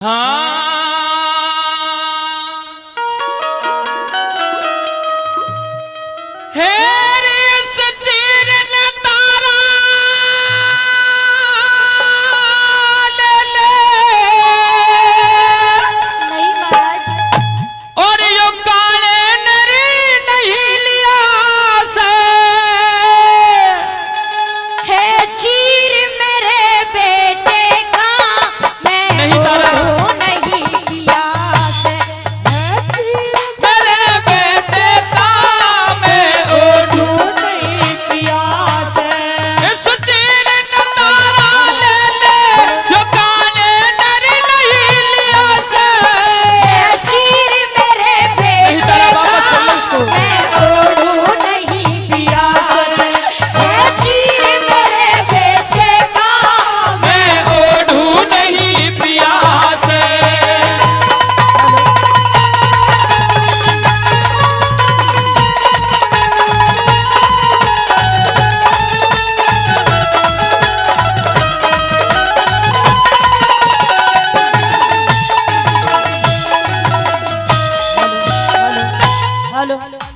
हाँ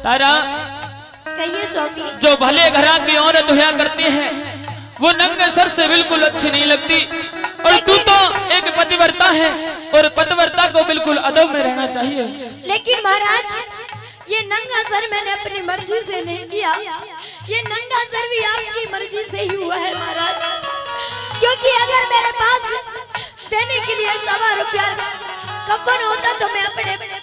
तारा कहिए स्वामी। जो भले घरा की औरत हुआ करती है वो नंगे सर से बिल्कुल अच्छी नहीं लगती, और तू तो एक पतिव्रता है और पतिव्रता को बिल्कुल अदब में रहना चाहिए। लेकिन महाराज ये नंगा सर मैंने अपनी मर्जी से नहीं किया, ये नंगा सर भी आपकी मर्जी से ही हुआ है महाराज। क्योंकि अगर मेरे पास देने के लिए 1.25 रुपया कफन होता तो मैं अपने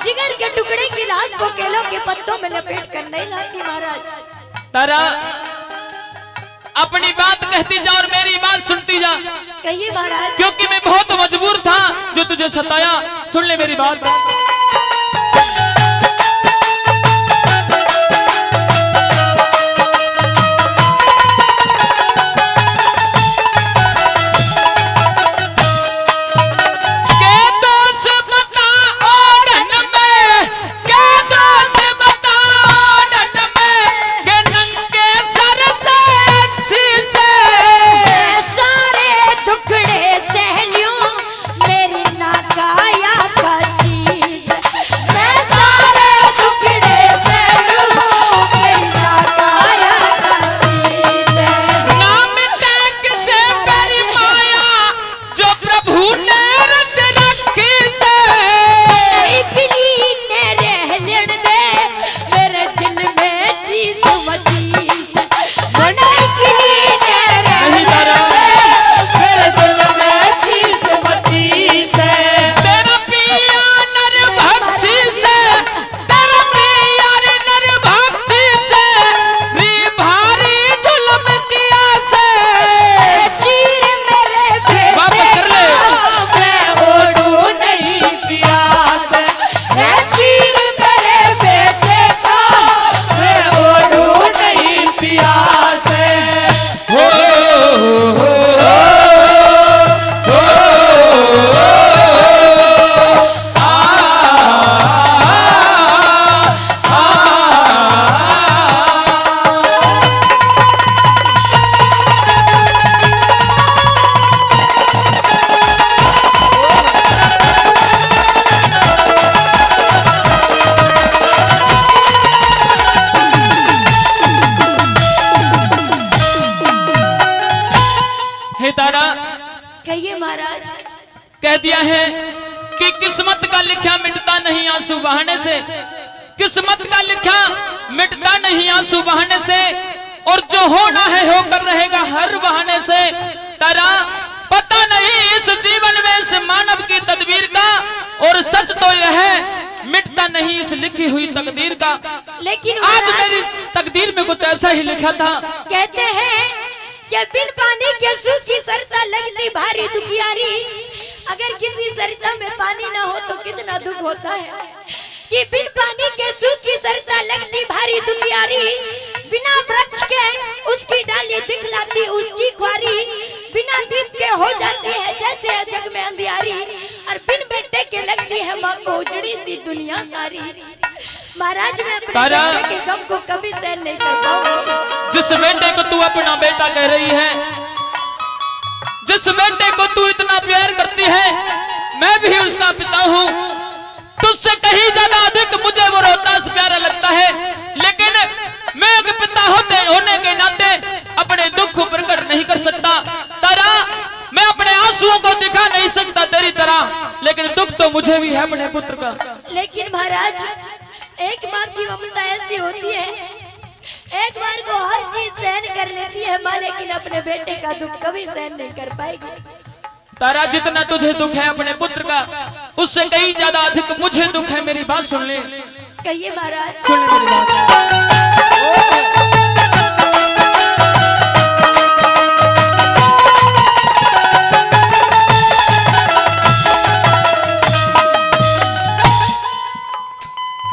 जिगर के टुकड़े की लाश को केलों के पत्तों में लपेट कर नहीं लाती महाराज। तारा अपनी बात कहती जा और मेरी बात सुनती जा। कहिए महाराज। क्योंकि मैं बहुत मजबूर था जो तुझे सताया। सुन ले मेरी बात। तारा कहिए महाराज। कह दिया है कि किस्मत का लिखा मिटता नहीं आंसू बहाने से, किस्मत का लिखा मिटता नहीं आंसू बहाने से, और जो होना है होकर रहेगा हर बहाने से। तारा पता नहीं इस जीवन में इस मानव की तदबीर का, और सच तो यह है मिटता नहीं इस लिखी हुई तकदीर का। लेकिन आज मेरी तकदीर में कुछ ऐसा ही लिखा था। कहते हैं कि बिन पानी के सूखी सरता लगती भारी दुखियारी। अगर किसी सरता में पानी ना हो तो कितना दुख होता है। कि बिन पानी के सूखी सरता लगती भारी दुखियारी, बिना वृक्ष के उसकी डाली दिखलाती उसकी ख्वारी, बिना दीप के हो जाती है जैसे जग में अंधियारी, और बिन बेटे के लगती है माँ को उजड़ी सी दुनिया सारी। महाराज मैं अपने बेटे के गम को कभी सहन नहीं कर पाऊंगी। जिस बेटे को तू अपना बेटा कह रही है, जिस बेटे को तू इतना प्यार करती है, मैं पिता हूँ, तुझसे कहीं ज्यादा अधिक मुझे वो रोहतास प्यारा लगता है, लेकिन मैं एक पिता होने के नाते अपने दुख को प्रकट नहीं कर सकता। तारा, मैं अपने आंसुओं को दिखा नहीं सकता तेरी तरह, लेकिन दुख तो मुझे भी है अपने पुत्र का। लेकिन महाराज, एक माँ की ममता ऐसी होती है, एक बार को हर चीज सहन कर लेती है माँ, लेकिन अपने बेटे का दुख कभी सहन नहीं कर पाएगी। तारा, जितना तुझे दुख है अपने पुत्र का, उससे कहीं ज्यादा अधिक मुझे दुख है। मेरी बात सुन ले। कहिए महाराज। सुन ले मेरी बात।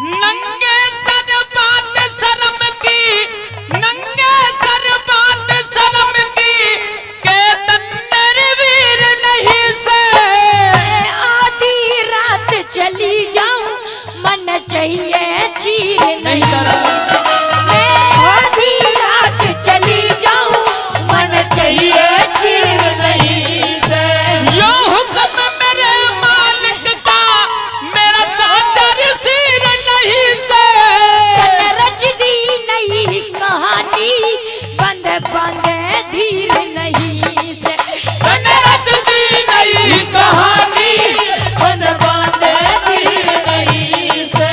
नंगे सर बात शर्म की, नंगे सर बात शर्म की, के तन्नर वीर नहीं से। आधी रात चली जाऊं, मन चाहिए चीर नहीं से। मैं आधी रात चली जाऊं, मन चाहिए चीर नहीं से। यो हुक्म मेरे मालिक का, मेरा साचर सिर नहीं से। रच दी नई कहानी, बंद बंद धीर नहीं से। रच दी नई कहानी, बंद बंद धीर नहीं से।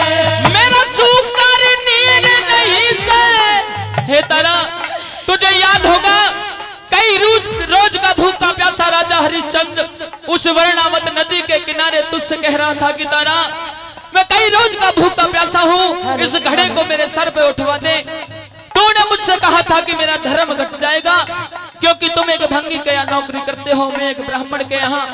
मेरा सूकर नीर नहीं से। हे तारा, तुझे याद होगा कई रोज का भूखा प्यासा राजा हरिश्चंद्र उस वर्णावत नदी के किनारे तुझसे कह रहा था कि तारा, मैं कई रोज का भूखा प्यासा हूँ, इस घड़े को मेरे सर पे उठवा दे। तूने मुझसे कहा था कि मेरा धर्म घट जाएगा, क्योंकि तुम एक भंगी के यहाँ नौकरी करते हो, मैं एक ब्राह्मण के यहाँ।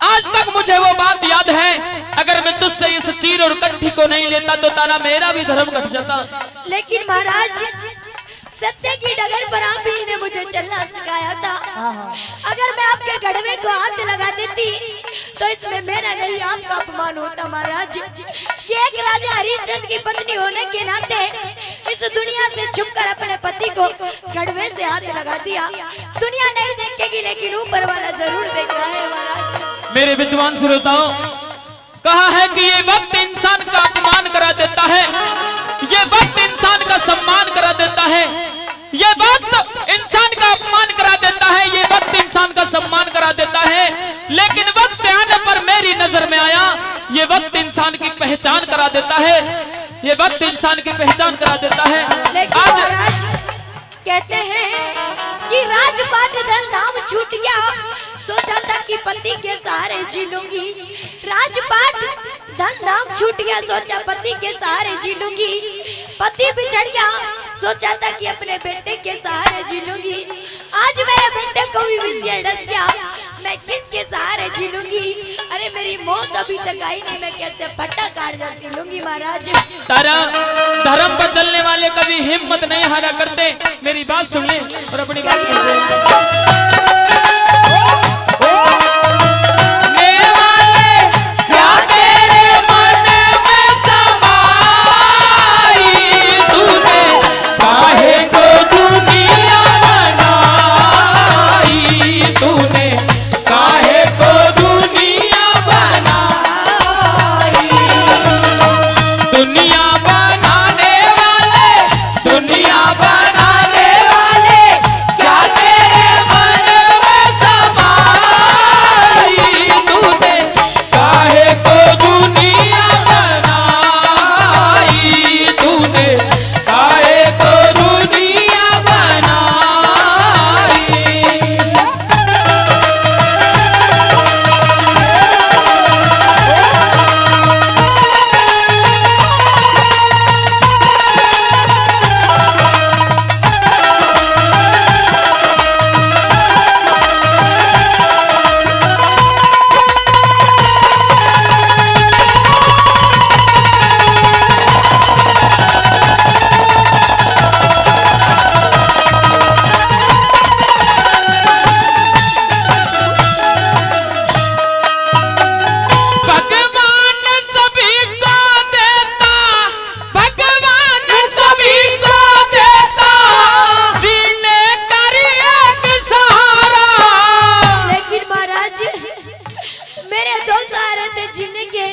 आज तक मुझे वो बात याद है, अगर मैं तुझसे इस चीर और कट्ठी को नहीं लेता तो तारा मेरा भी धर्म घट जाता। लेकिन महाराज, सत्य की डगर पर आप ही ने मुझे चलना सिखाया था। अगर मैं आपके गढ़वे को हाथ लगा देती तो इसमें मेरा नहीं आपका अपमान होता महाराज। कि एक राजा हरिश्चंद्र की पत्नी होने के नाते इस दुनिया से छुपकर अपने पति को गढ़वे से हाथ लगा दिया। दुनिया नहीं देखेगी, लेकिन ऊपर वाला जरूर देख रहा है महाराज। मेरे विद्वान श्रोताओं, कहा है कि ये वक्त इंसान का अपमान करा देता है, ये वक्त इंसान का सम्मान करा देता है, ये वक्त इंसान का अपमान करा देता है, ये वक्त इंसान का सम्मान करा देता है। लेकिन वक्त आने पर मेरी नजर में आया, ये वक्त इंसान की पहचान करा देता है, ये वक्त इंसान की पहचान करा देता है। लेकिन महाराज कहते हैं कि राजपाट धन धाम छूट गया, सोचा था कि पति के सहारे जी लूंगी। राजपाट धन धाम छूट गया, सोचा पति के सहारे जी लूंगी। पति बिछड़ गया, सोचा था कि अपने बेटे के सहारे जी लूंगी। आज मेरे बेटे को भी विषय डस गया, मैं किसके सहारे जी लूंगी। अरे मेरी मौत अभी तक आई नहीं, मैं कैसे फटा कार जैसी लूंगी महाराज। तारा, धर्म पर चलने वाले कभी हिम्मत नहीं हारा करते। मेरी बात सुन ले और अपनी बात कर ले। दुनिया बनाने वाले क्या तेरे मन सहारे थे जीने के,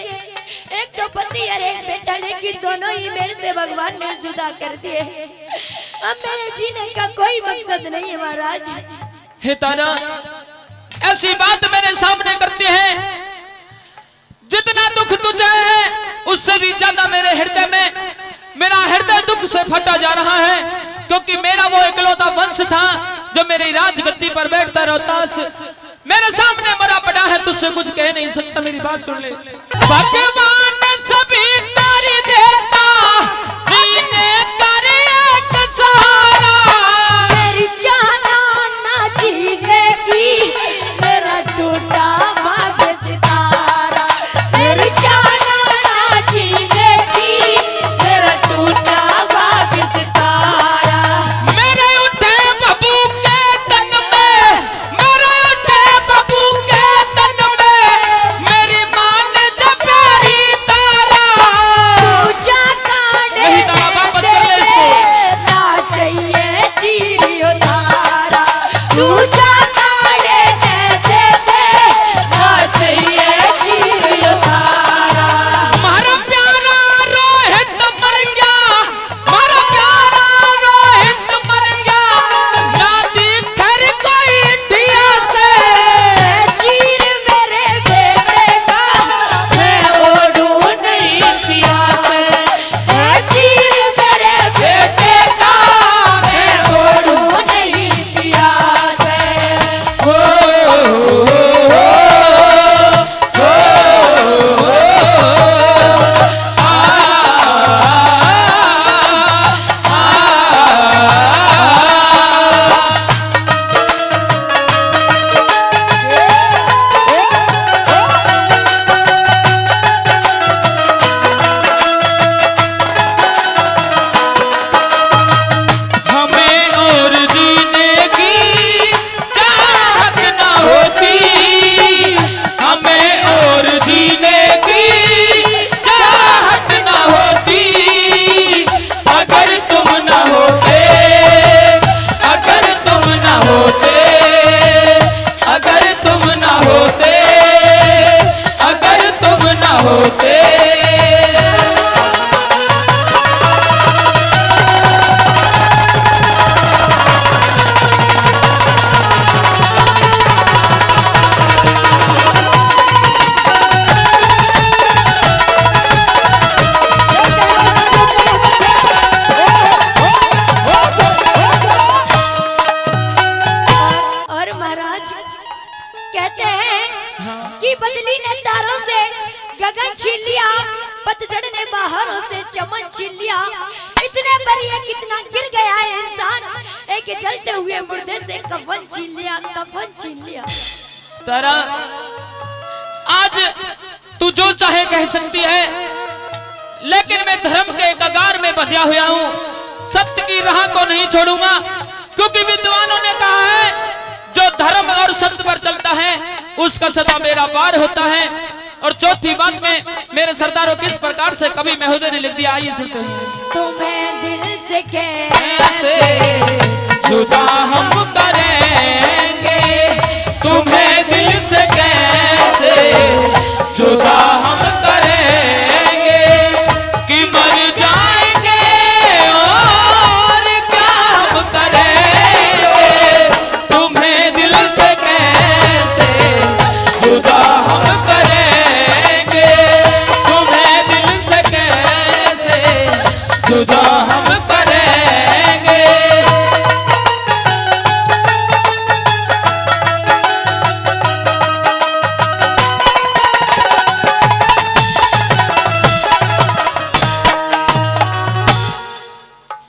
एक तो पति और एक बेटा, लेकिन दोनों ही मेरे से भगवान ने जुदा कर दिए। अब मेरे जीने का कोई मकसद नहीं है महाराज। हे तारा, ऐसी बात मेरे सामने करती है, जितना दुख तुझे है उससे भी ज्यादा मेरे हृदय में, मेरा हृदय दुख से फटा जा रहा है, क्योंकि मेरा वो इकलौता वंश था जो मेरी राजगद्दी पर बैठता रोहतास मेरे सामने मरा पड़ा है, तुझसे कुछ कह नहीं सकता। मेरी बात सुन ले। भगवान सभी कर देता, जीने कर एक सहारा, मेरी जाना ना जीने की, मेरा टूटा भाग्य सितारा, मेरी जाना ना जीने की, मेरा टूटा भाग्य सितारा। मेरे उठे बबू के तन में, मेरे उठे बबू के तन में, मेरी मां ने जब प्यारी तारा, तू जाता नहीं तारा, वापस कर ले इसको। ना चाहिए चीरियो तारा, तू जाता ना चाहिए चीरियो तारा। हमारा प्यारा रोहित मर गया, हमारा प्यारा रोहित मर गया, ना दिखर कोई इंडिया से, चीर मेरे बेटे का मैं ओढ़ूं नहीं पिया से, चीर मेरे बेटे का मैं ओढ़ूं नहीं पिया से। हमें और जीने की चाहत ना होती, हमें और जीने की चाहत ना होती, अगर तुम ना होते, अगर तुम ना होते, अगर तुम ना होते, अगर तुम ना होते। और महाराज कहते हैं कि बदली ने तारों से गगन छीन लिया, पतझड़ ने बाहरों से चमन छीन लिया, इतने पर ये कितना गिर गया है इंसान, एक जलते हुए मुर्दे से कफन छीन लिया, कफन छीन लिया। तारा, आज तू जो चाहे कह सकती है, लेकिन मैं धर्म के कगार में बंधा हुआ हूँ, सत्य की राह को नहीं छोड़ूंगा, क्योंकि विद्वानों ने कहा है जो धर्म और सत्य पर चलता है उसका सदा बेड़ा पार होता है। और चौथी बात में मेरे सरदारों किस प्रकार से कवि महोदय ने लिख दिया, आइए सुनते हैं। तुम्हें दिल से कैसे जुदा हम करेंगे, तुम्हें दिल से कैसे जुदा हम करेंगे, कि मर जाएंगे और क्या हम करेंगे, तुम्हें दिल से कैसे जुदा हम करेंगे, तुम्हें दिल से कैसे जुदा हम करेंगे।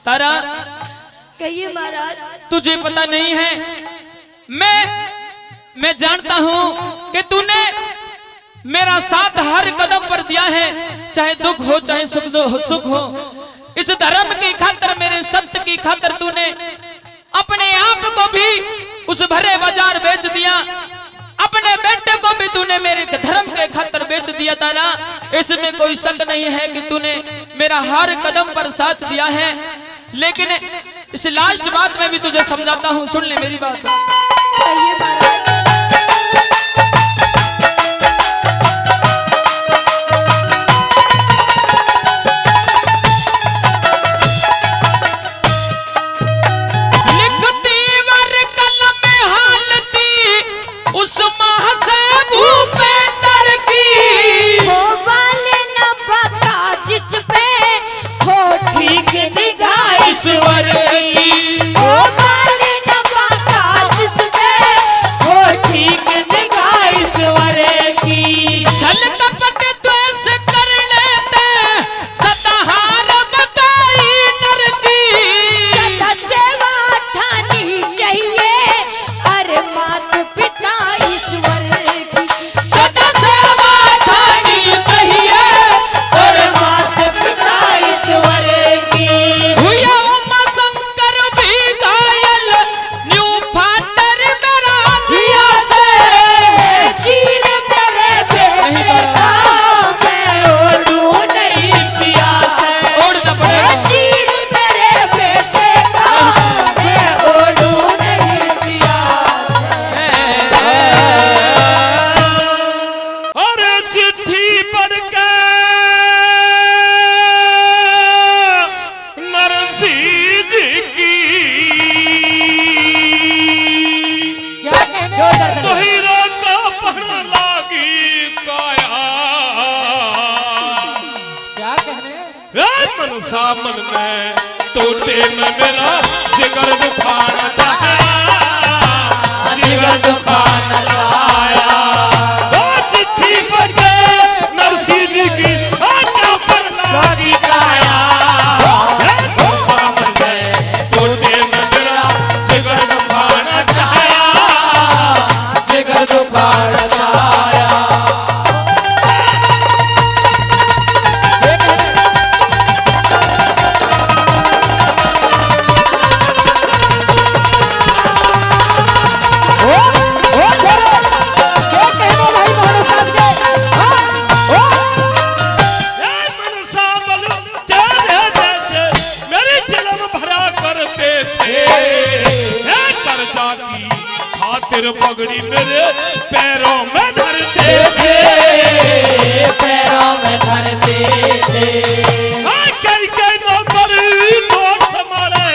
तारा, कहिए महाराज। तुझे पता नहीं है, मैं जानता हूं कि तूने मेरा साथ हर कदम पर दिया है, चाहे दुख हो चाहे सुख हो। इस धर्म की खातिर, मेरे सत्य की खातिर तूने अपने आप को भी उस भरे बाजार बेच दिया, अपने बेटे को भी तूने मेरे धर्म के खातिर बेच दिया। तारा, इसमें कोई शक नहीं है कि तूने मेरा हर कदम पर साथ दिया है, लेकिन इस लास्ट बात में भी तुझे समझाता हूँ, सुन ले मेरी बात। कहिए महाराज। मनसा मन में टोटे में मेरा जिगर दुखाना चाहा, जिगर दुखाना चाहा। चिट्ठी पढ़ के नरसिंह जी की आंखों पर लागी काया, मनसा मन में टोटे में मेरा जिगर दुखाना चाहा, जिगर दुखाना चाहा। पगड़ी मेरे पैरों में धरते थे, पैरों में धरते थे। कई कई नौकरी नोट हमारे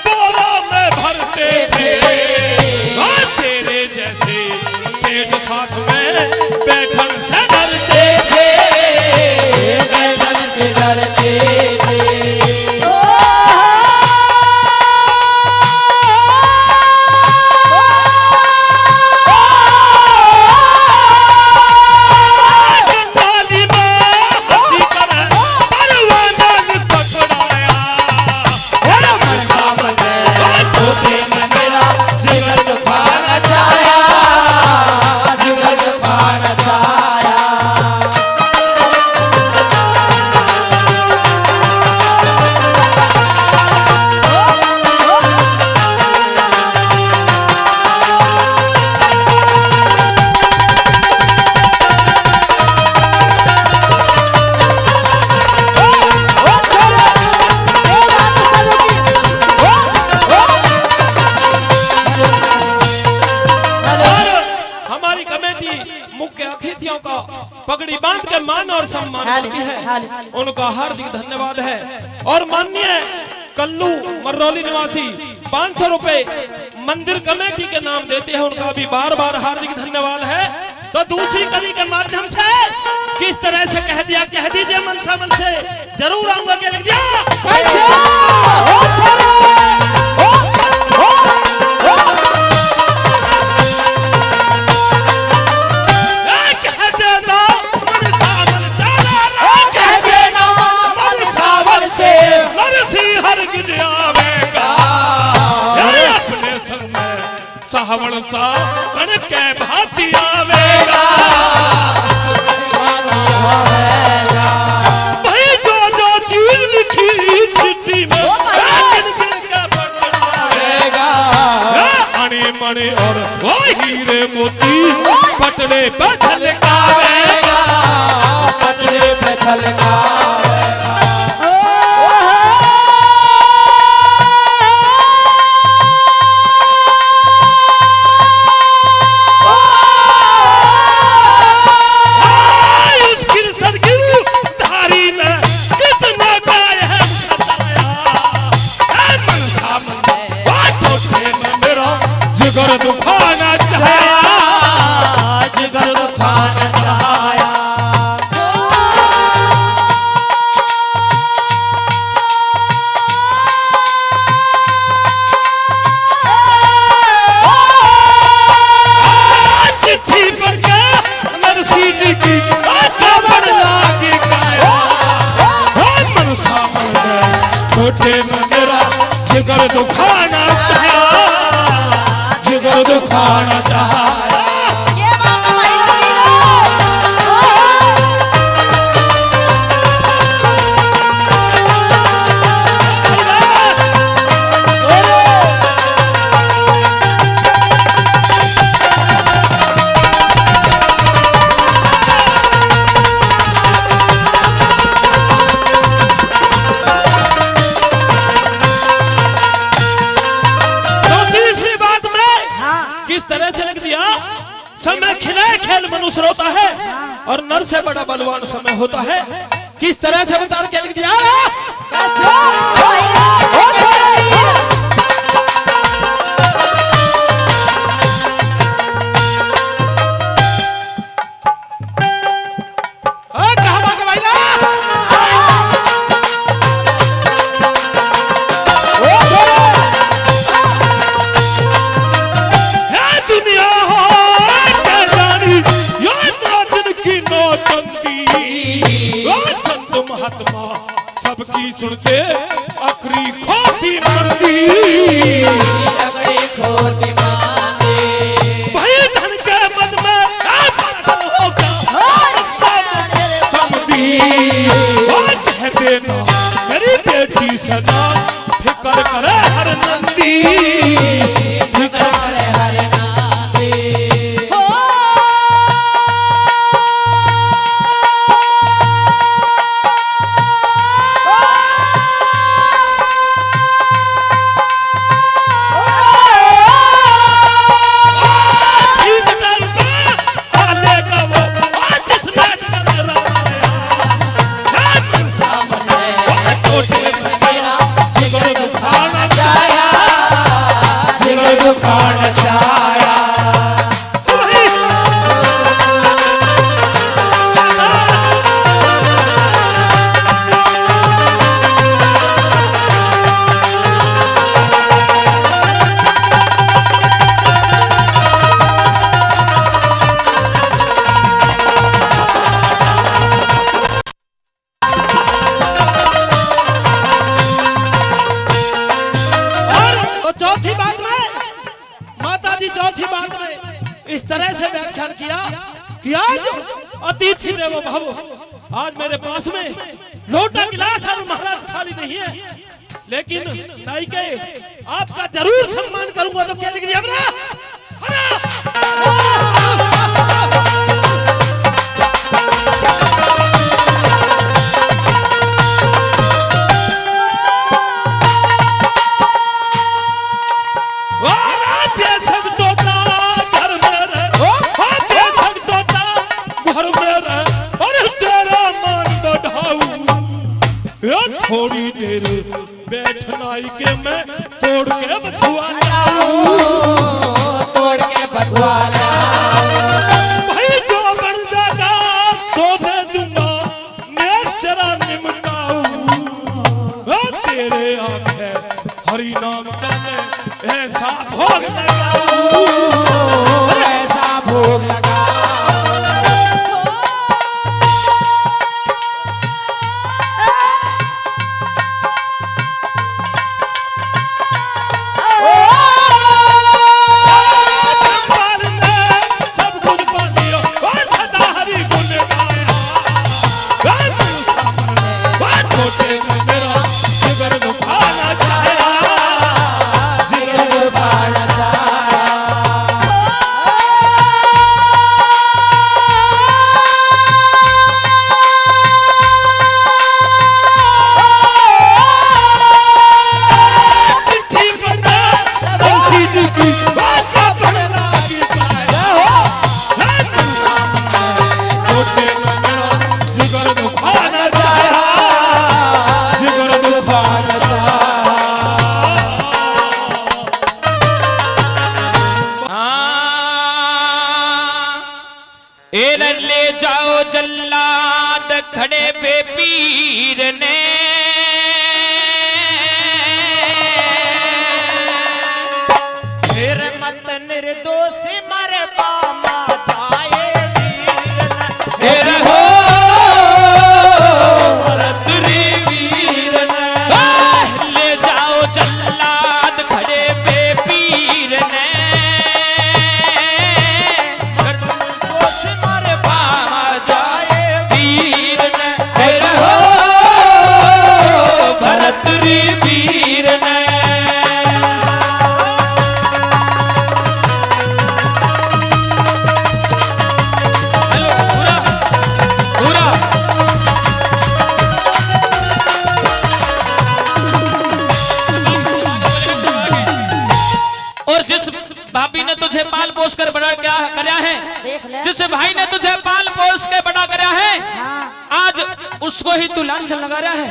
बोरा में भरते थे। तेरे जैसे सेठ साथ में बैठन से डरते थे, बैठन से डरते थे। पगड़ी बांध के मान और सम्मान करती है, उनका हार्दिक धन्यवाद है। और माननीय कल्लू मर्रौली निवासी 500 रुपए मंदिर कमेटी के नाम देते हैं, उनका भी बार बार हार्दिक धन्यवाद है। तो दूसरी कड़ी के माध्यम से किस तरह से कह दिया, कह दीजिए मनसा मन से जरूर आऊंगा, क्या लिख दिया सावण सा मन के भाती आवेगा, भाई जो जो चीज लिखी चिट्ठी में गिन के पकड़ाएगा। अणे मणे और वो हीरे मोती पटले पे छलकावेगा, पटले पे छलकावेगा। जिगर दुखाना चाहा, जिगर दुखाना चाहा। चिट्ठी पढ़ के नरसिंह जी की आंखों पर लागी काया, मनसा मन में टोटे में मेरा जिगर दुखाना चाहा, जिगर दुखाना चाहा। समय खिले खेल मनुष्य रोता है और नर से बड़ा बलवान समय होता है। किस तरह से बता के लिख दिया कहा भाई बंदी संत महात्मा सबकी सुनते आखिरी खोटी मंदी भाई धन के मद में हो कह देना मेरी बेटी सदा फिकर करे हर नंदी फिकर करे हर चौथी बात में इस तरह से व्याख्यान किया कि आज अतिथि देवो भव। आज मेरे पास में लोटा गिलास और महाराज थाली नहीं है, लेकिन नाई के आपका जरूर सम्मान करूंगा। तो क्या लिख दिया हमरा? थोड़ी देर बैठनाई के मैं तोड़ के बथुआ तोड़ के बथुआ भाई जो बन जाएगा तो दे दूंगा, मैं तेरा निमटाऊं। तेरे आंखें हरि नाम का मैं ऐसा भोग लगाऊं, ऐसा भोग लगा। ले जाओ जल्लाद खड़े पे पीर ने, फिर मत निर्दोषी मर पामा जाए वीर न। फिर हो भरतरी वीर ने, ले जाओ जल्लाद खड़े पे पीर ने, भाभी ने तुझे पाल पोस कर बड़ा क्या करया है, जिस भाई ने तुझे पाल पोस के बड़ा करया है, आज उसको ही तू लांछन लगा रहा है।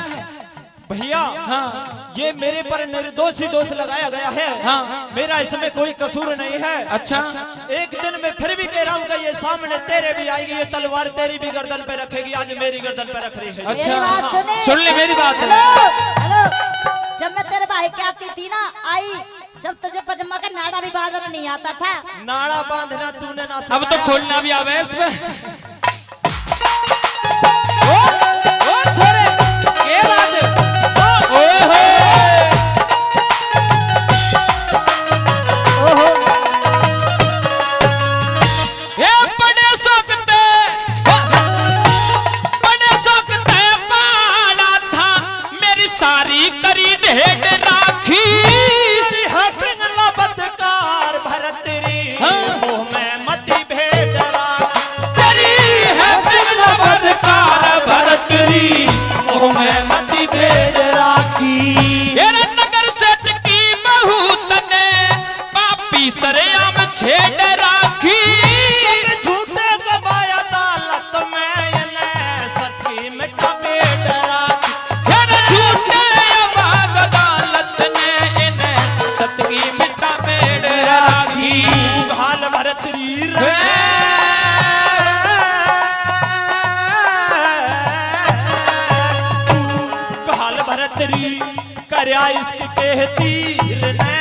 भैया हाँ, ये मेरे पर निर्दोषी दोष लगाया गया है। हाँ, मेरा इसमें कोई कसूर नहीं है। अच्छा, एक दिन मैं फिर भी कह रहा हूँ कि ये सामने तेरे भी आएगी, ये तलवार तेरी भी गर्दन पे रखेगी। आज मेरी गर्दन पे रख रही है। अच्छा, सुन ले मेरी बात। हेलो, जब मैं तेरे भाई के आती थी ना आई, जब तुझे पजमा का नाड़ा भी बांधना नहीं आता था। नाड़ा बांधना तूने ना अब तो खोलना भी आवे इसमें। भरतरी करया इसके तीर ने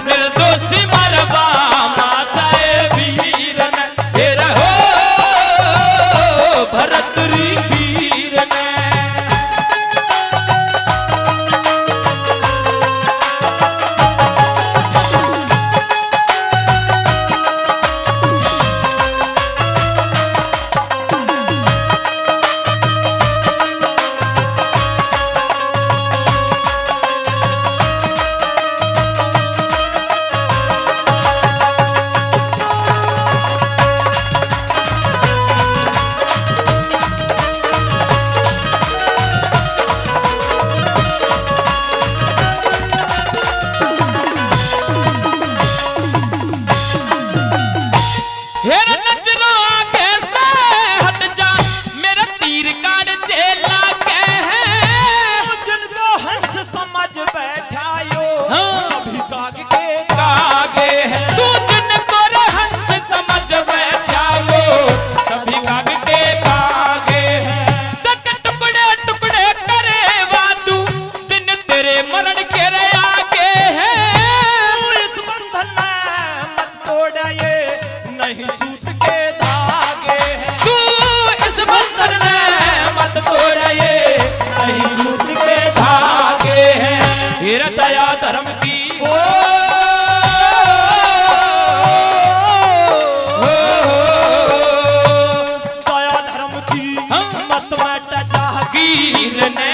निर्दोषी मरवा माचाए वीर ने तेरा हो भरतरी वीर ने। दया धर्म की दया धर्म की मत में जागीर ने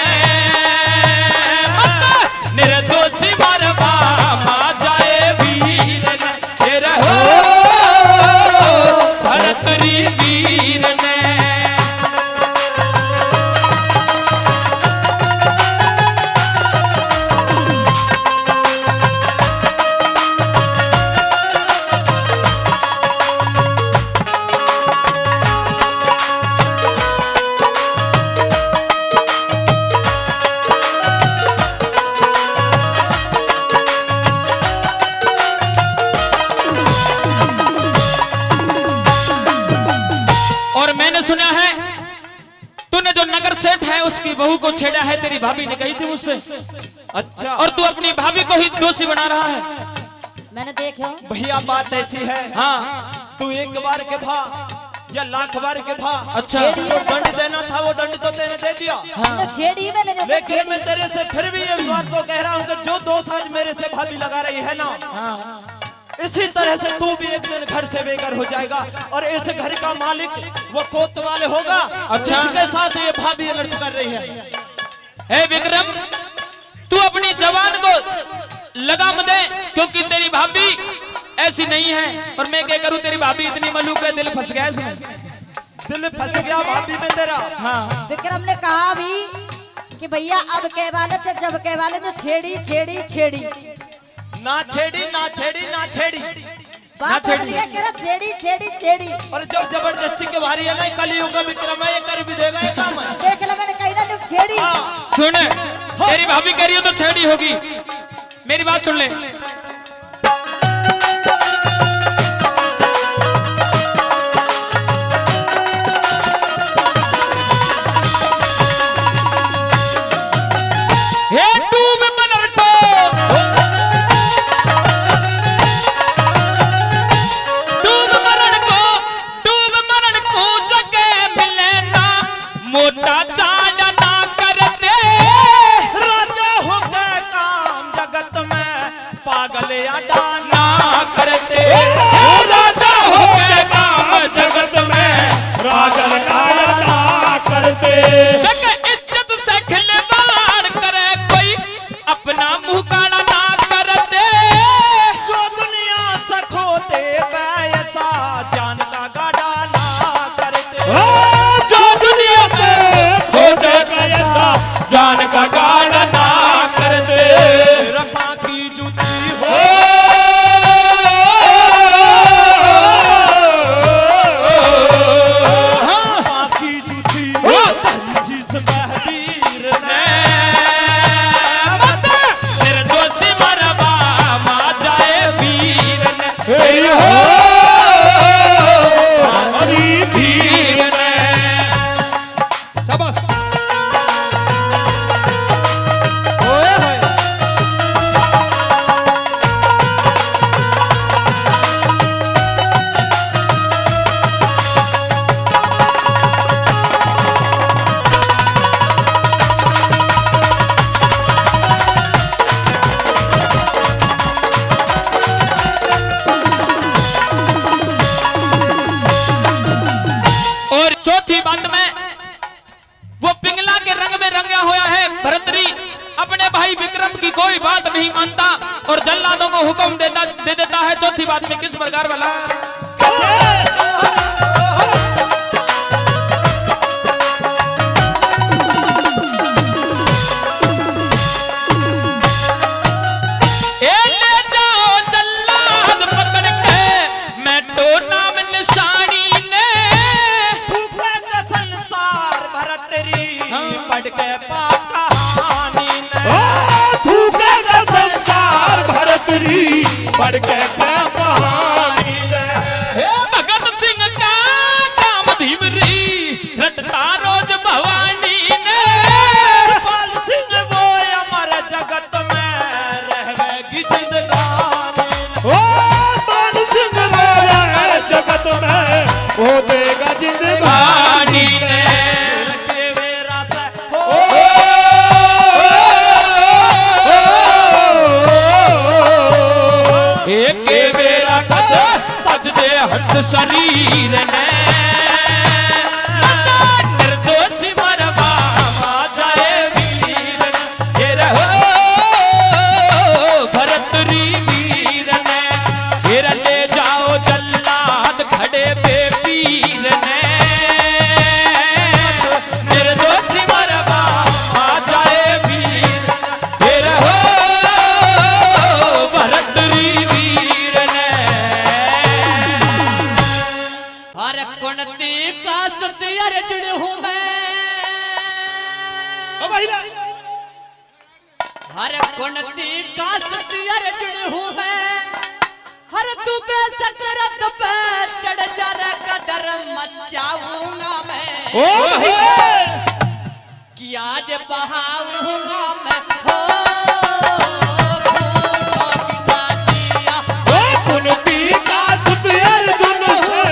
निर्दोषी मरवा माचाए वीर ने तेरा हो भरतरी वीर ने। सुना है तूने जो नगर सेठ है उसकी बहू को छेड़ा है, तेरी भाभी ने कही थी मुझसे। अच्छा, और तू अपनी भाभी को ही दोषी बना रहा है। मैंने देखा भैया बात ऐसी है। हाँ, तू एक बार के भा या लाख बार के भा, अच्छा, जो दंड देना था वो दंड तो तेने दे दिया। हाँ। लेकिन मैं तेरे से फिर भी ये बात को कह रहा हूँ कि जो दोष आज मेरे से भाभी लगा रही है ना, हाँ। इसी तरह से तू भी एक दिन घर से बेघर हो जाएगा और इस घर का मालिक वो कोतवाल होगा। अच्छा, जिसके साथ ये भाभी अनर्थ कर रही है। हे विक्रम, तू अपनी जवान को लगाम दे, क्योंकि तेरी भाभी ऐसी नहीं है। और मैं क्या करूं, तेरी भाभी इतनी मलूक है, दिल फंस गया इसमें। दिल फंस गया भाभी में तेरा। हाँ। विक्रम ने कहा भी कि भैया अब के वाले से जब के वाले तो छेड़ी छेड़ी छेड़ी ना छेड़ी ना छेड़ी ना छेड़ी ना छेड़ी छेड़ी छेड़ी। और जब जबरदस्ती के भारी है ना कलयुग का विक्रम है, ये कर भी देगा ये काम है। देख लो मैंने कही ना जब छेड़ी। सुन, तेरी भाभी कह रही हो तो छेड़ी होगी, मेरी बात सुन ले। मोटा चांदा ना करते राजा होकर काम जगत में और जल्लादों को हुक्म दे देता है चौथी बात में किस प्रकार वाला। भगत सिंह का काम धीमरी रटता रोज भवानी ने। पाल सिंह वो अमर जगत में रहेगी जिंदगानी। ओ पाल सिंह वो अमर जगत में वो देगा जिंदगानी ने। हंस शरीर ने निर्दोषी मरवा जाए वीर ये रहो भरतरी वीर ने। फिर ले जाओ जल्लाद खड़े पे पीर ने निर्दोषी मरवा जाए वीर ये रहो भरतरी वीर ने। हर कुणती का सत्यर जुड़ हूँ मैं, हर कुणती का सत्यर जुड़ हूँ मैं। हर तू पे सकरत पे चढ़ चढ़ कदर मचाऊंगा मैं कि आज बहाऊंगा मैं हो कुणती का सत्यर जुड़ हूँ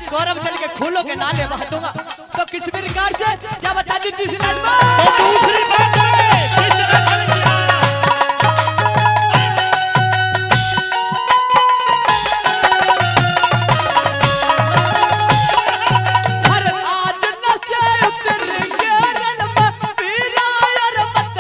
गौरव जल के खोलो के नाले बहा दूंगा। तो किस प्रकार से क्या बता दी तीसरी बात दूसरी बात हर आज नशे उतर के रण में पीरा यार मत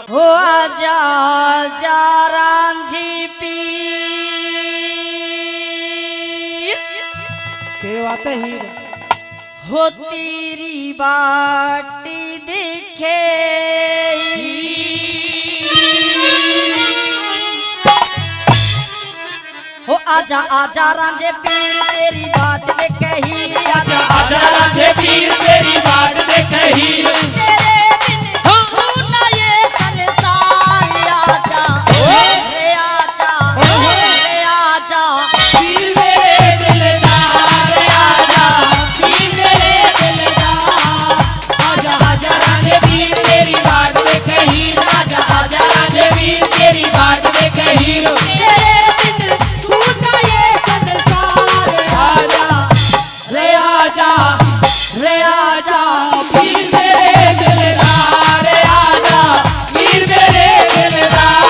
हो आजा आजा रांझी पीर के बातें ही हो तेरी बाटी दिखे हो आजा आजा रांझे पीर तेरी बात देखे ही आजा आजा रांझे पीर तेरी बात देखे ही तेरे बिन सुना ये संसार आजा रे आजा रे आजा पीर मेरे दिलदार आजा पीर मेरे दिलदार आजा आजा रांझे पीर तेरी बात देखे ही आजा आजा रांझे पीर तेरी बात देखे ही तेरे बिन सुना ये संसार आजा रे आजा रे आजा पीर मेरे दिलदार आजा पीर मेरे दिलदार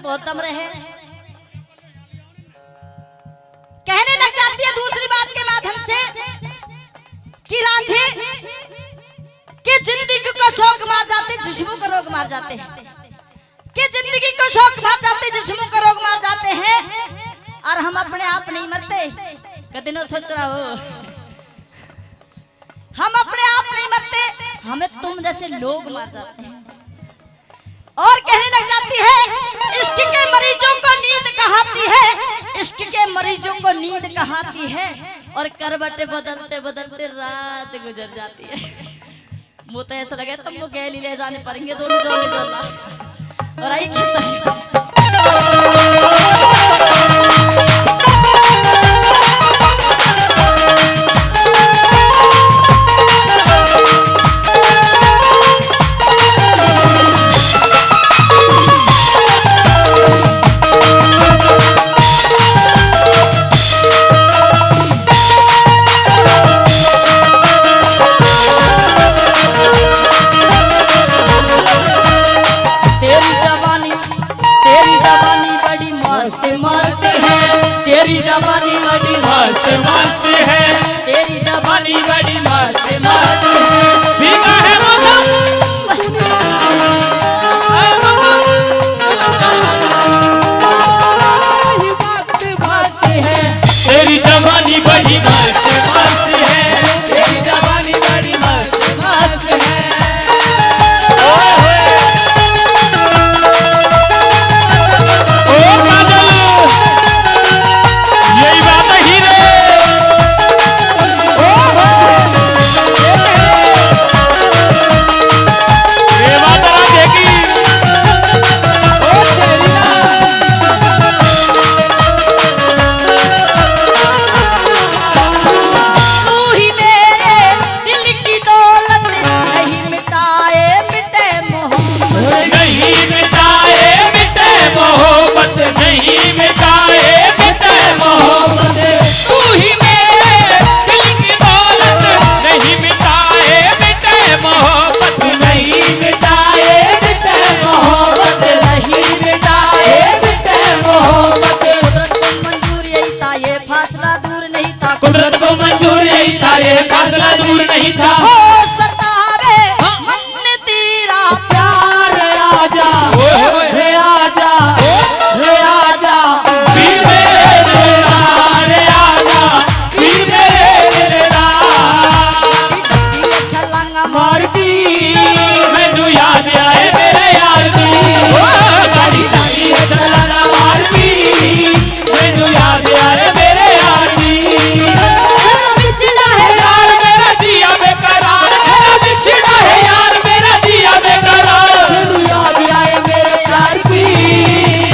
बहुत दम रहे। कहने लग जाती है दूसरी बात के माध्यम से कि रांझे कि जिंदगी को शौक मार जाते, जिस्मों को रोग मार जाते हैं, कि जिंदगी को शौक मार जाते, जिस्मों को रोग मार जाते हैं, और हम अपने आप नहीं मरते। कभी न सोच रहा हो तुम जैसे लोग मार जाते हैं। और कहने लग जाती है इश्क के मरीजों को नींद कहाती है, इश्क के मरीजों को नींद कहाती है, और करवटें बदलते बदलते रात गुजर जाती है। वो तो ऐसा लगे तुमको गैली ले जाने पड़ेंगे दोनों जोड़े और आई कुदरत को मंजूर यही था, ये फासला दूर नहीं था। सतावे मन तेरा प्यार आजा, रे आजा, रे आजा, मारती मैनू याद आए मेरे यार दी, चलना मारती मैनू याद आए मेरे यार दी। बिछड़ा है यार मेरा जिया बेकरार, मेरा बिछड़ा है यार मेरा जिया बेकरार, मैनू याद आए मेरे यार की।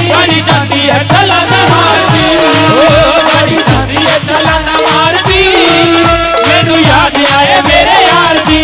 गाड़ी जाती है चलना मारती, गाड़ी जाती है चलना मारती, मैनू याद आए मेरे यार दी।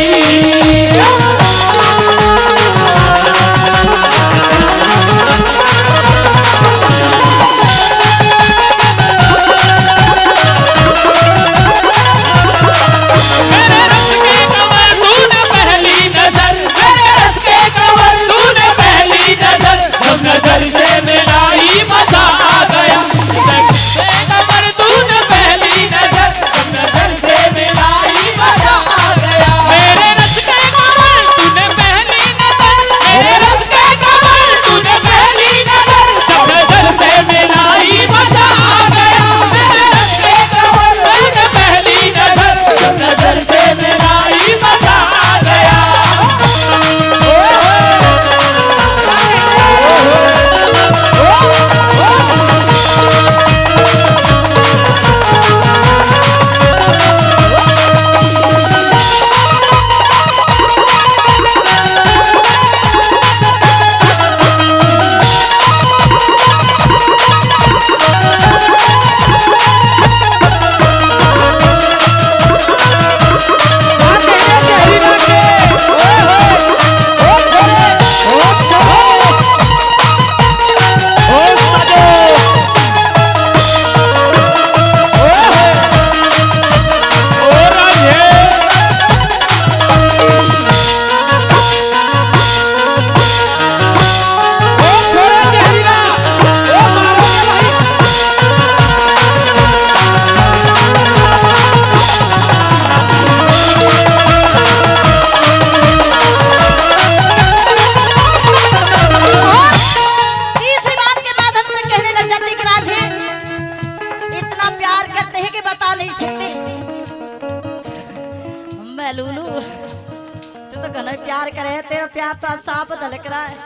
तू तो घना प्यार करे, तेरा प्यार तो आज साफ झलक रहा है।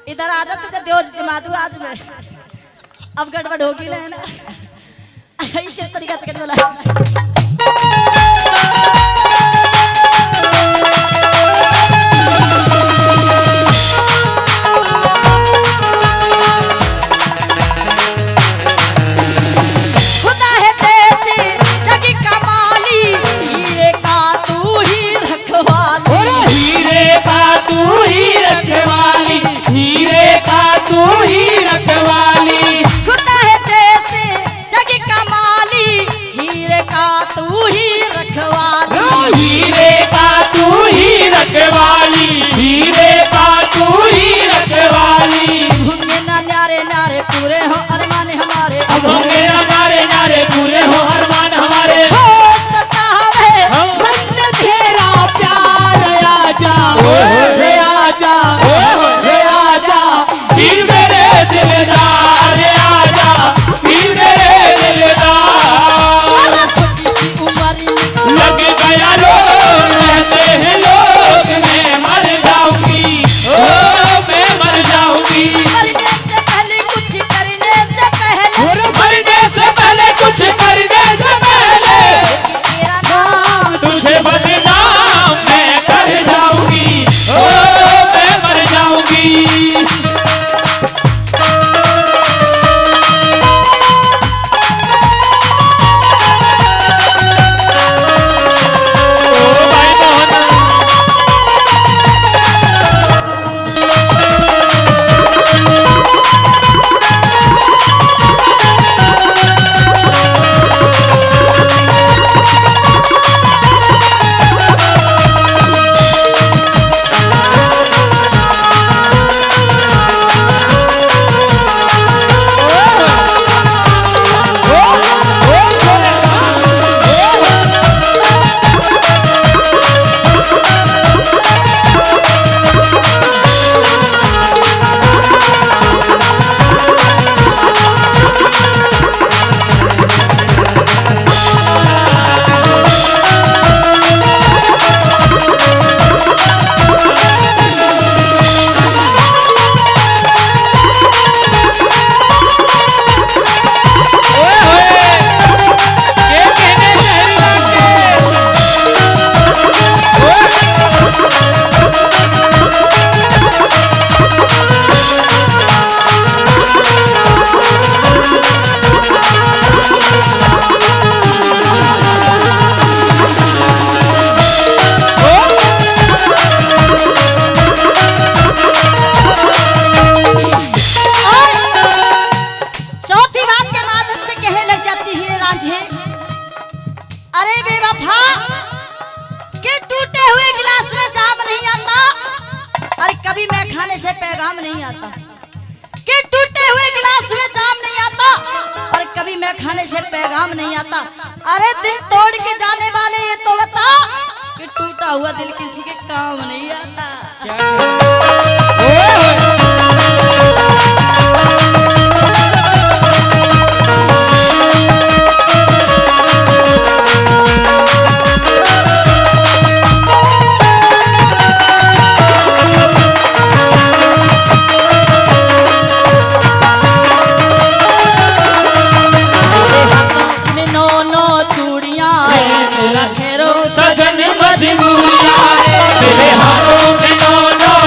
इधर आ जा, तुझे देव जमा दूं आज मैं। अब गड़बड़ होगी ना, है ना? ये किस तरीका से बोला? खाने से पैगाम नहीं आता। अरे दिल तोड़ के जाने वाले ये तो बता कि टूटा हुआ दिल किसी के काम नहीं आता। सजन मजबूरियां मेरे हाथों में दोनों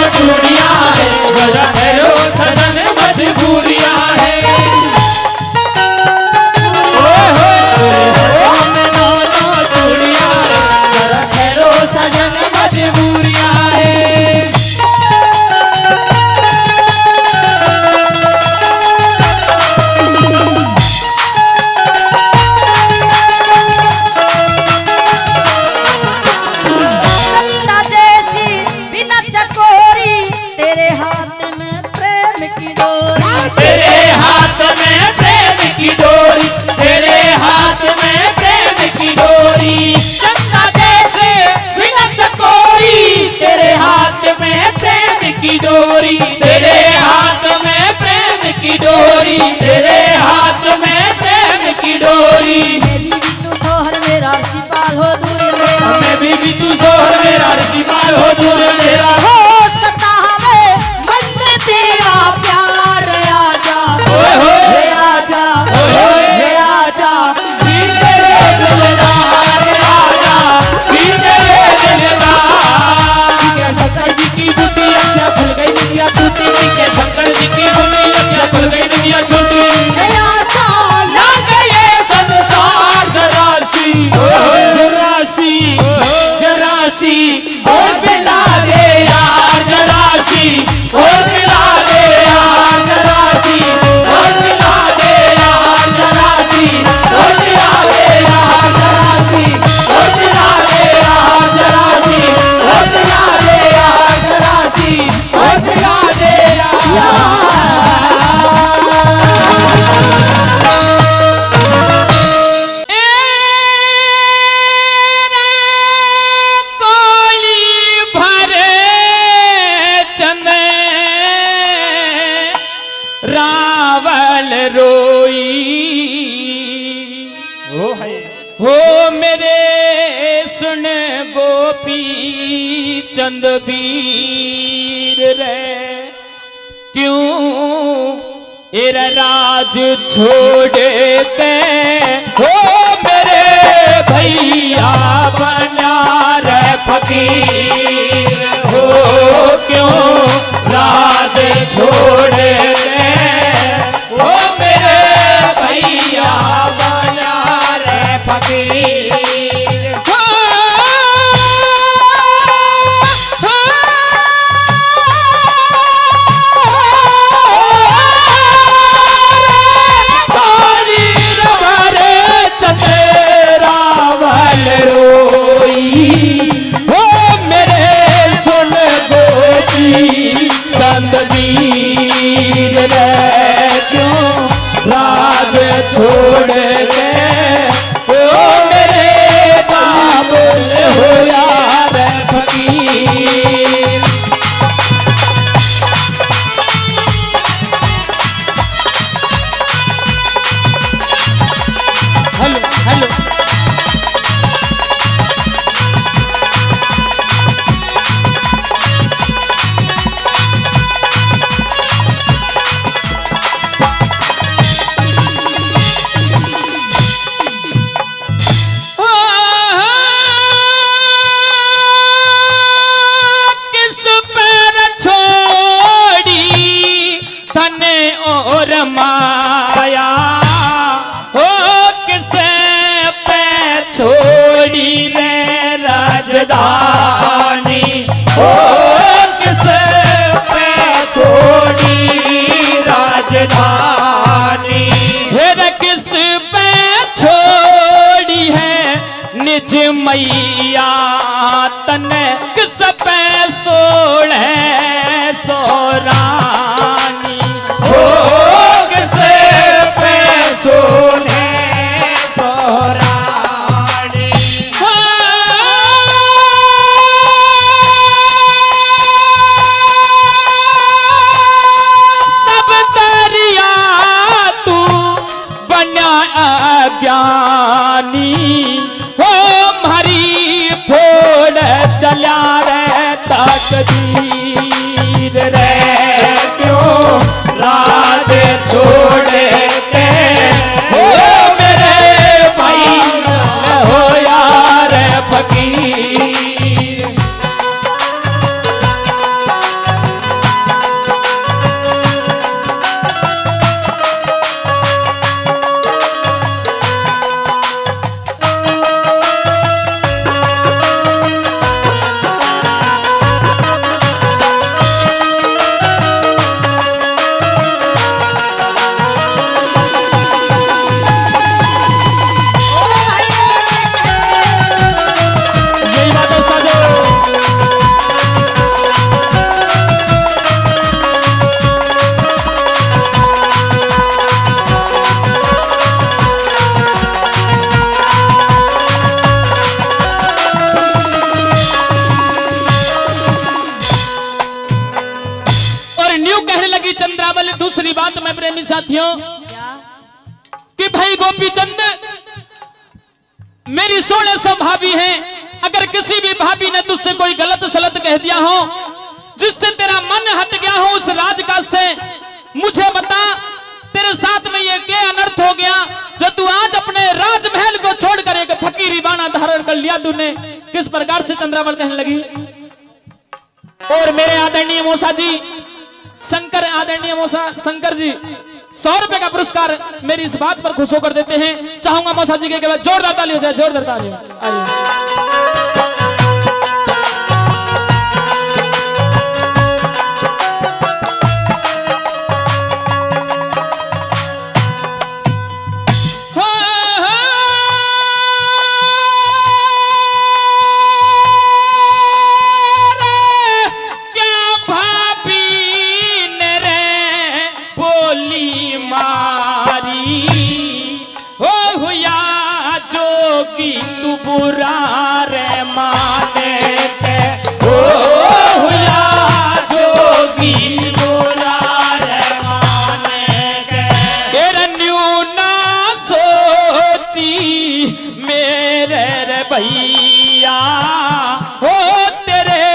चंद वीर रे क्यों एरा राज छोड़ते हो मेरे भैया बना रे फकीर हो क्यों राज छोड़ते हो मेरे भैया बना रे फकीर चंद वीर रे क्यों राज छोड़ गए ओ मेरे बाबुल हो यार फकीर हेलो हेलो और माया हो किसे पे छोड़ी रे राजधानी हो किसे पे छोड़ी राजधानी फिर किस पे छोड़ी है निज मैया तने किस पे सोड़े सोरानी हो किसे पे सोने सोरानी सब दरिया तू बना ज्ञानी हो हरी फोड़ चला रे तकदीर रे क्यों राज छोड़ते हो मेरे भाई हो यार फकीर चंद्रावली दूसरी बात मैं प्रेमी साथियों कि भाई गोपीचंद मेरी 1600 भाभी हैं अगर किसी भी भाभी ने तुझसे कोई गलत सलत कह दिया हो जिससे तेरा मन हट गया हो उस राजकाज से मुझे बता तेरे साथ में ये क्या अनर्थ हो गया जो तू आज अपने राजमहल को छोड़कर एक फकीरी बाना धारण कर लिया तूने किस प्रकार से चंद्रावल कहने लगी। और मेरे आदरणीय मौसा जी शंकर आदरणीय मौसा शंकर जी 100 रुपए का पुरस्कार मेरी इस बात पर खुश होकर देते हैं। चाहूंगा मौसा जी के बाद जोरदार ताली हो जाए जोरदार ताली आइए। बुरा रे माने के ओ हुआ जोगी बुरा रे माने के तेरे न्यू ना सोची मेरे रे भैया हो तेरे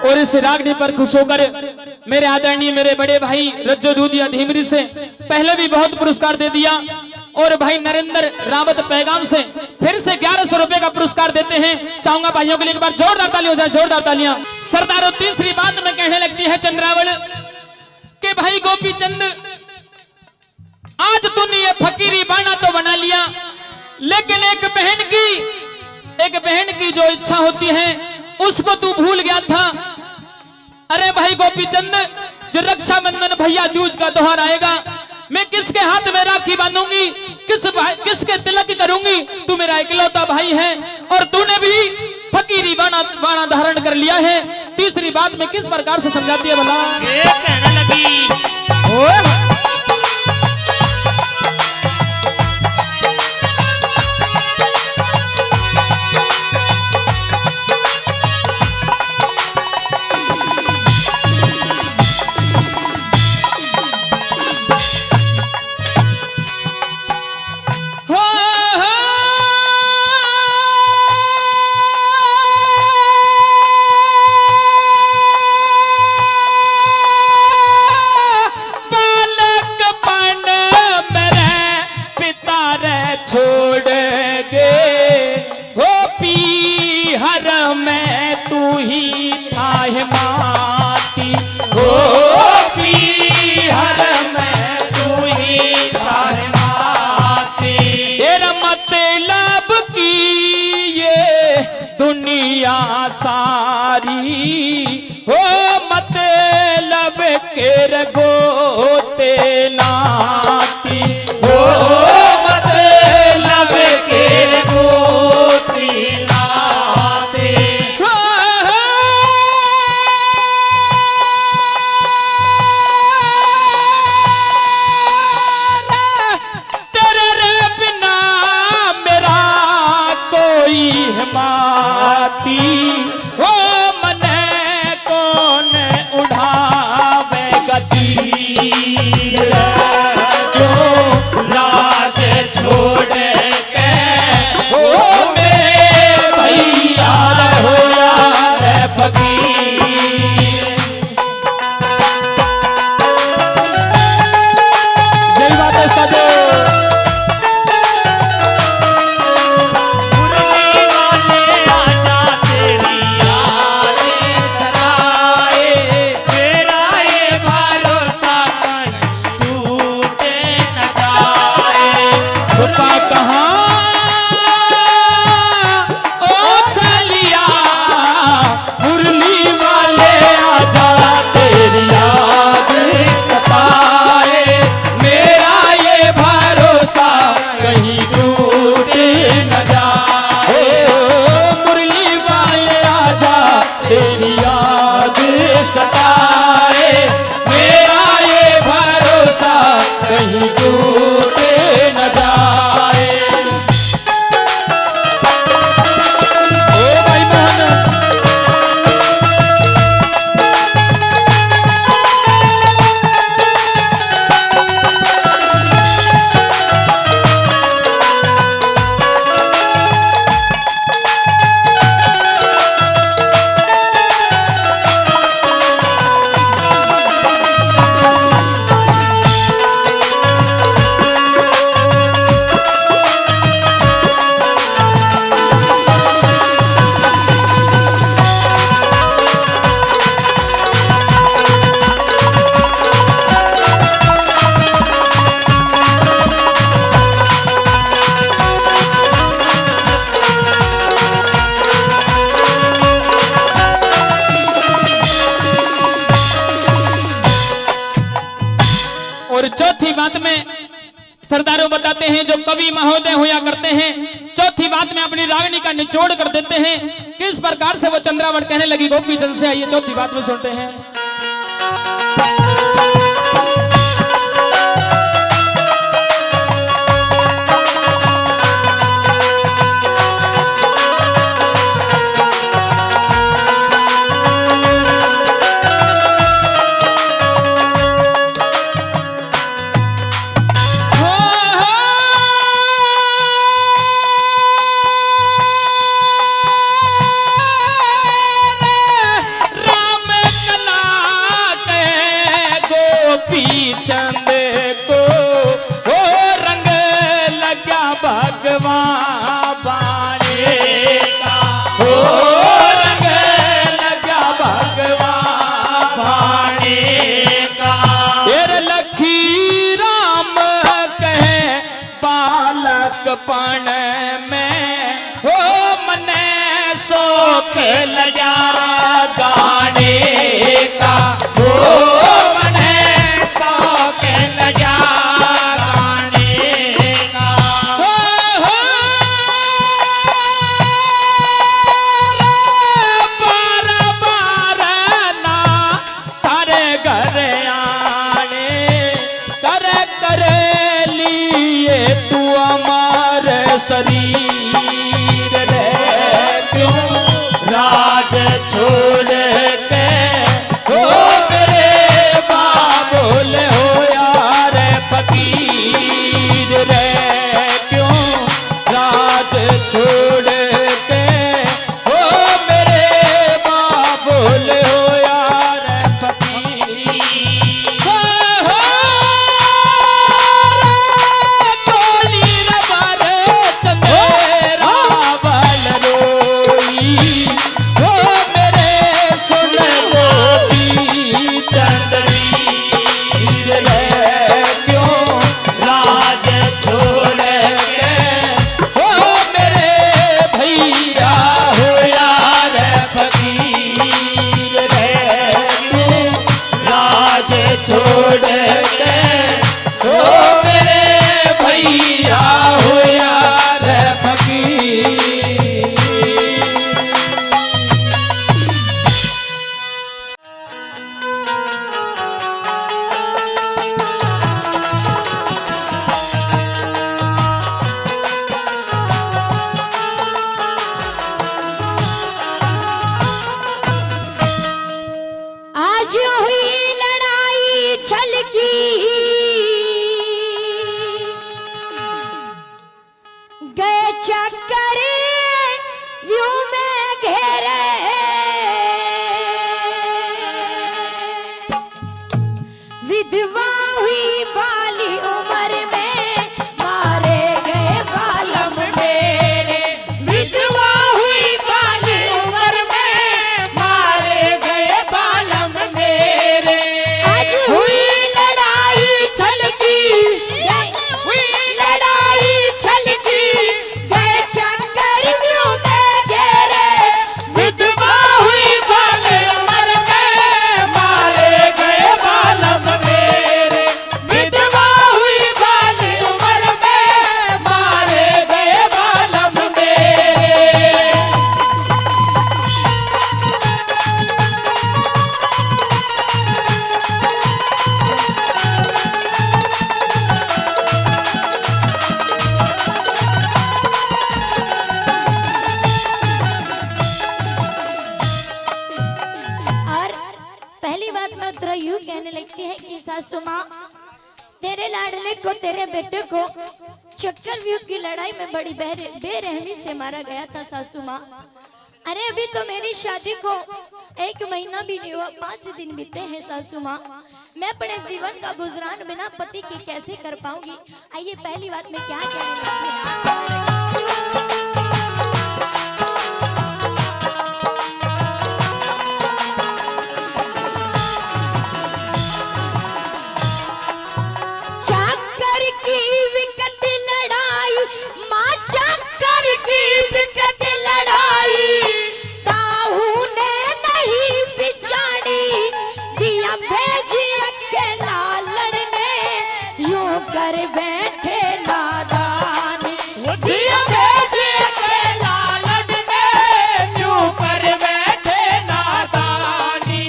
और इस रागनी पर खुश होकर मेरे आदरणीय मेरे बड़े भाई रज्जो दूधिया धीमरी से पहले भी बहुत पुरस्कार दे दिया और भाई नरेंद्र रावत पैगाम से फिर से 1100 रुपए का पुरस्कार देते हैं। चाहूंगा भाइयों के लिए एक बार जोरदार ताली हो जाए, जोरदार तालियां। सरदारों, तीसरी बात में कहने लगती है चंद्रावल के भाई गोपी चंद, आज तूने ये फकीरी बाना तो बना लिया, लेकिन एक बहन की जो इच्छा होती है उसको तू भूल गया था। अरे भाई गोपी चंद, जो रक्षाबंधन भैया दूज का त्योहार आएगा, मैं किसके हाथ में राखी बांधूंगी, किसके तिलक करूंगी? तू मेरा इकलौता भाई है और तूने भी फकीरी बाना धारण कर लिया है। तीसरी बात में किस प्रकार से समझाती है भला? कहने लगी सारी हो मतलब के रगोते नाती हो मतलब के रगोते नाते तेरे रे बिना मेरा कोई हिमाती हो मने कौन उठावे गतीर जो राज छोड़ के हो मेरे भैया हो यार फकीर। यही बात है साजो। चौथी बात में सरदारों बताते हैं, जो कवि महोदय हुआ करते हैं, चौथी बात में अपनी रागनी का निचोड़ कर देते हैं। किस प्रकार से वो चंद्रावत कहने लगी गोपी चंद से, आइए चौथी बात में सुनते हैं। राम नजारा गाने का हो मने शौक नजारा गाने का हो बार बार ना तारे घर आने कर लिए तू हमारे शरीर रे क्यों राज छोड़ के हो मेरे बाबुल हो यार फकीर रे क्यों राज छोड़ के हो मेरे बाबुल हो यार फकीर कोली रबारे चंदेरा बल रोई हो मेरे सुन मोती चंद्रीर रे क्यों राज छोड़ के हो मेरे भैया हो यार फकीर रे क्यों राज छोड़ के हो मेरे भैया हो यार फकीर आज हुई लड़ाई छल की गए चक्कर व्यू में घेरे विधवा हुई बाली उम्र में मारे गए बालम मेरे विधवा हुई बाली उम्र में मारे गए बालम मेरे आज हुई लड़ाई छल की हुई लड़ाई छल की गए चक्कर व्यू में घेरे विधवा हुई बाली उम्र में मारे गए बालम मेरे विधवा हुई बाली उम्र में मारे गए बालम मेरे और पहली बात मैं तेरा यूं कहने लगती है कि सासू माँ तेरे लाडले को तेरे बेटे को चक्कर व्यू की लड़ाई में बड़ी बेरहमी से मारा गया था सासू माँ। अरे अभी तो मेरी शादी को 1 महीना भी नहीं हुआ, 5 दिन बीते हैं सासू माँ। मैं अपने जीवन का गुजरान बिना पति के कैसे कर पाऊंगी। आइए पहली बात में क्या कहने लगती है। चाकर की विकट लड़ाई माँ चाकर की विकट लड़ाई ताऊ ने नहीं बिचारी दिया भेजी अकेला लड़ने यूं कर बैठे नादान दिया भेजी अकेला लड़ने यूं कर बैठे नादानी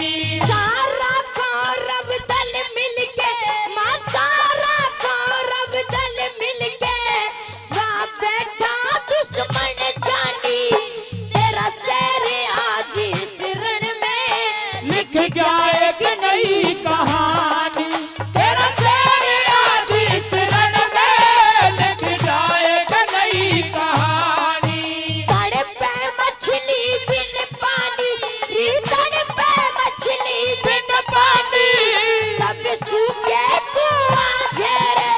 सारा कौरव दल मिलके माँ सारा कौरव दल मिलके वहाँ बैठा दुश्मन जानी तेरा शेर आज इस रण में लिख गया एक नई कहानी तेरा शेर आज इस रण में लिख गया एक नई कहानी तड़ पे मछली बिन पानी तड़ पे मछली बिन पानी सब सूखे कुआं घेरे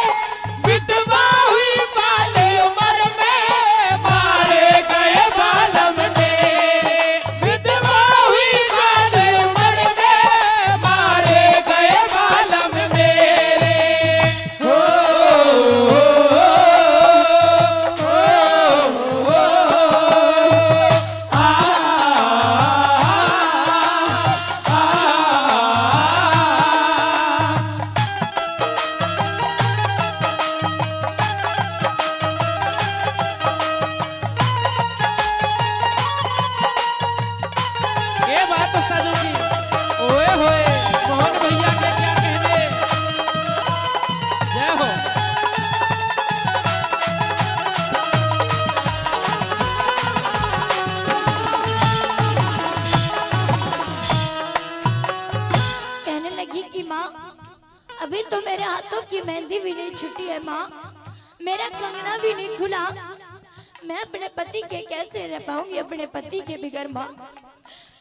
विधवा हुई बाली उम्र में मारे गए बालम मेरे विधवा हुई बाली उम्र में कि माँ अभी तो मेरे हाथों की मेहंदी भी नहीं छुटी है माँ, मेरा कंगना भी नहीं खुला, मैं अपने पति के कैसे रह पाऊंगी अपने पति के बिगर माँ।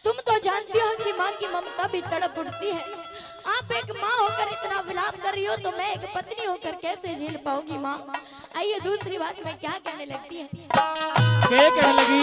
तुम तो जानती हो कि माँ की ममता भी तड़प उठती है। आप एक माँ होकर इतना विलाप कर रही हो तो मैं एक पत्नी होकर कैसे झेल पाऊंगी माँ। आइए दूसरी बात मैं क्या कहने लगती है। क्या कहने लगी?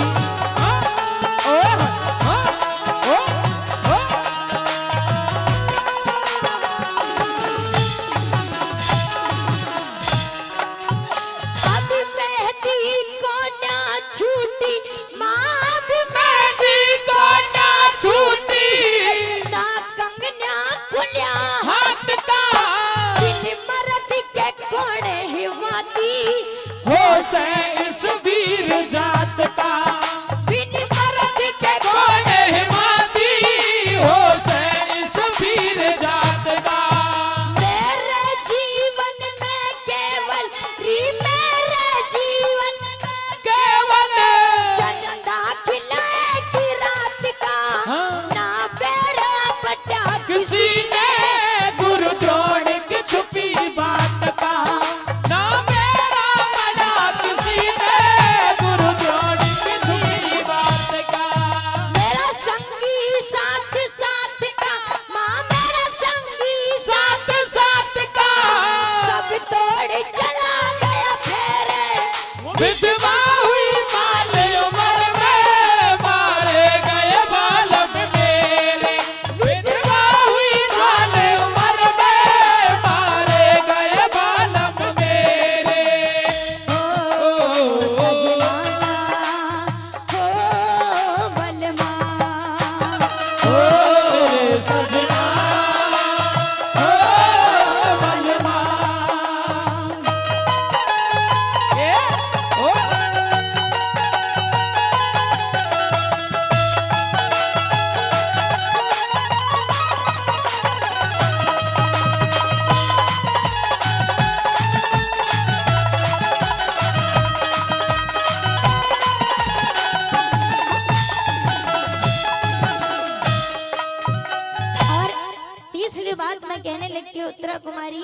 कहने लगती है उत्तरा कुमारी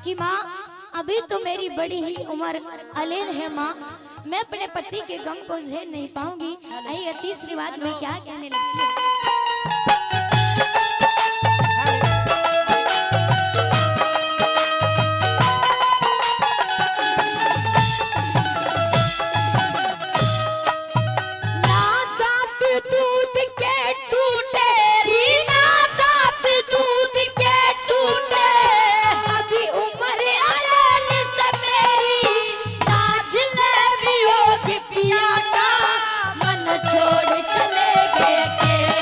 कि माँ अभी तो मेरी बड़ी ही उम्र अलेल है माँ, मैं अपने पति के गम को झेल नहीं पाऊंगी। आइए तीसरी बात में क्या कहने लगती है। छोड़ चले गए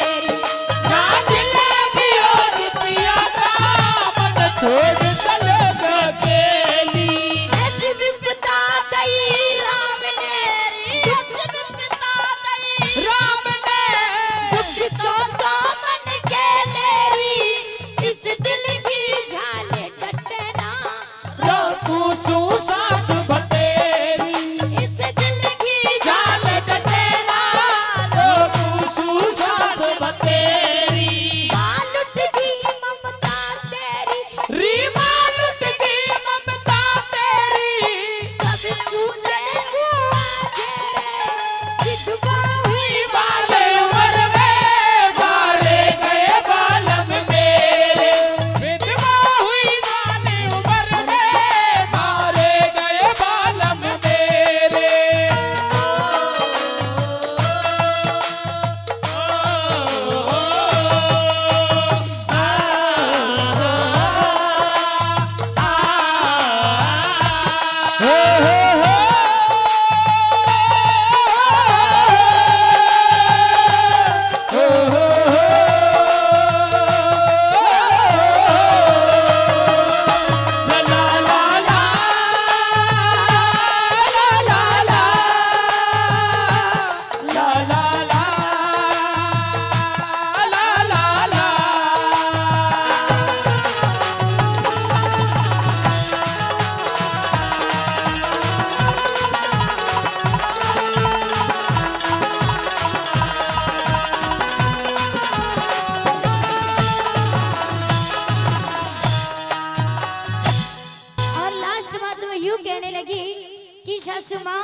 सासू माँ,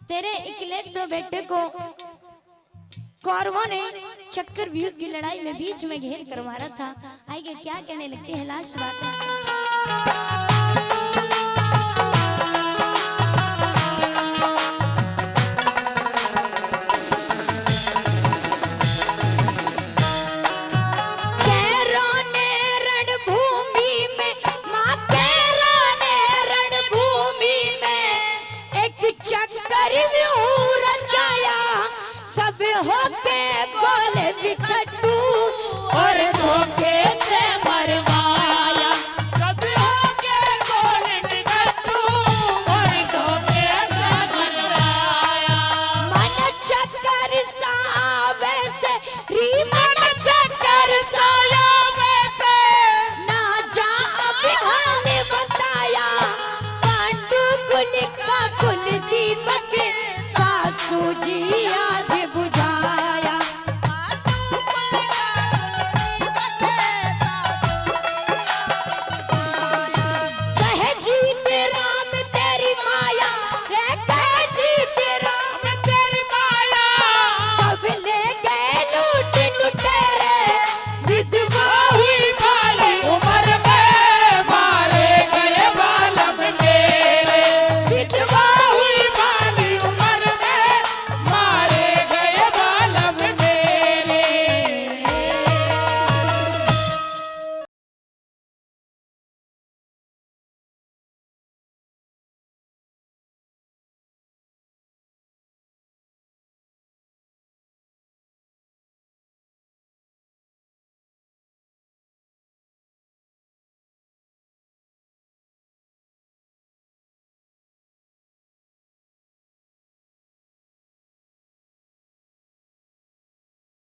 तेरे इकलौते बेटे को कौरवों ने चक्रव्यूह की लड़ाई में बीच में घेर कर मारा था। आइए क्या कहने लगते हैं, लास्ट बात है।